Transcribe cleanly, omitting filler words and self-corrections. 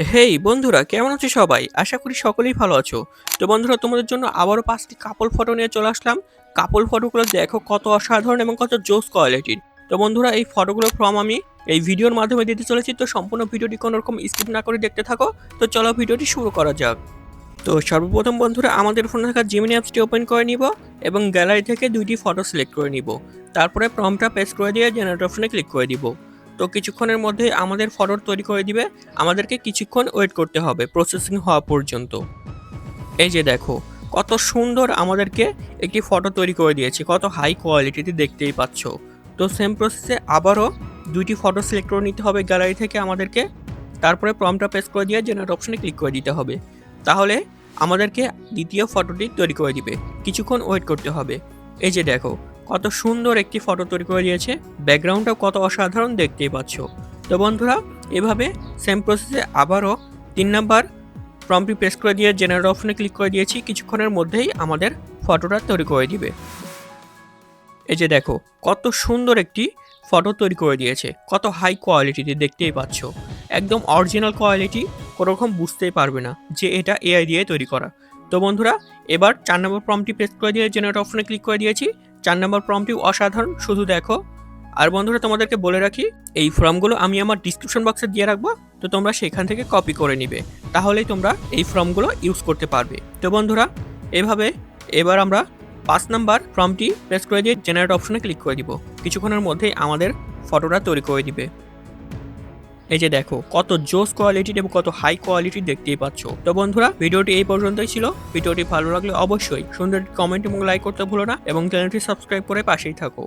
হেই বন্ধুরা, কেমন আছো সবাই? আশা করি সকলেই ভালো আছো। তো বন্ধুরা, তোমাদের জন্য আবারও ৫টি কাপল ফটো নিয়ে চলে আসলাম। কাপল ফটোগুলো দেখো কত অসাধারণ এবং কত জোস কোয়ালিটির। তো বন্ধুরা, এই ফটোগুলোর আমি এই ভিডিওর মাধ্যমে দিতে চলেছি। তো সম্পূর্ণ ভিডিওটি কোনো রকম স্কিপ না করে দেখতে থাকো। তো চলো ভিডিওটি শুরু করা যাক। তো সর্বপ্রথম বন্ধুরা, আমাদের ফোনে থাকা জিমিনি অ্যাপসটি ওপেন করে নিব এবং গ্যালারি থেকে ২টি ফটো সিলেক্ট করে নিব। তারপরে প্রম্পটটা পেস্ট করে দিয়ে জেনারেট অপশনে ক্লিক করে দিব। তো কিছুক্ষণের মধ্যে আমাদের ফটো তৈরি করে দিবে। আমাদেরকে কিছুক্ষণ ওয়েট করতে হবে প্রসেসিং হওয়া পর্যন্ত। এই যে দেখো কত সুন্দর আমাদেরকে একটি ফটো তৈরি করে দিয়েছে, কত হাই কোয়ালিটিতে দেখতেই পাচ্ছ। তো সেম প্রসেসে আবারও ২টি ফটো সিলেক্ট করে নিতে হবে গ্যালারি থেকে আমাদেরকে। তারপরে প্রম্পটটা পেস্ট করে দিয়ে জেনারেট অপশনে ক্লিক করে দিতে হবে। তাহলে আমাদেরকে দ্বিতীয় ফটোটি তৈরি করে দিবে। কিছুক্ষণ ওয়েট করতে হবে। এই যে দেখো কত সুন্দর একটি ফটো তৈরি করে দিয়েছে, ব্যাকগ্রাউন্ডটাও কত অসাধারণ দেখতেই পাচ্ছ। তো বন্ধুরা, এভাবে সেম প্রসেসে আবারও ৩ নাম্বার প্রম্পটটি পেস্ট করে দিয়ে জেনারেট অপশনে ক্লিক করে দিয়েছি। কিছুক্ষণের মধ্যেই আমাদের ফটোটা তৈরি করে দিবে। এই যে দেখো কত সুন্দর একটি ফটো তৈরি করে দিয়েছে, কত হাই কোয়ালিটিতে দেখতেই পাচ্ছ। একদম অরিজিনাল কোয়ালিটি, কোনোরকম বুঝতেই পারবে না যে এটা এআই দিয়ে তৈরি করা। তো বন্ধুরা, এবার ৪ নম্বর প্রম্পটটি পেস্ট করে দিয়ে জেনারেট অপশনে ক্লিক করে দিয়েছি। ৪ নম্বর প্রম্পটটি অসাধারণ, শুধু দেখো। আর বন্ধুরা, তোমাদেরকে বলে রাখি, এই ফর্মগুলো আমি আমার ডিসক্রিপশন বক্সে দিয়ে রাখবো। তো তোমরা সেখান থেকে কপি করে নিবে, তাহলেই তোমরা এই ফর্মগুলো ইউজ করতে পারবে। তো বন্ধুরা, এভাবে এবার আমরা ৫ নাম্বার ফর্মটি প্রেস করে দিয়ে জেনারেট অপশনে ক্লিক করে দিব। কিছুক্ষণের মধ্যেই আমাদের ফটোটা তৈরি করে দিবে। এই যে দেখো কত জোস কোয়ালিটির এবং কত হাই কোয়ালিটির দেখতেই পাচ্ছ। তো বন্ধুরা, ভিডিওটি এই পর্যন্তই ছিল। ভিডিওটি ভালো লাগলে অবশ্যই সুন্দর কমেন্ট এবং লাইক করতে ভুলো না এবং চ্যানেলটি সাবস্ক্রাইব করে পাশেই থাকো।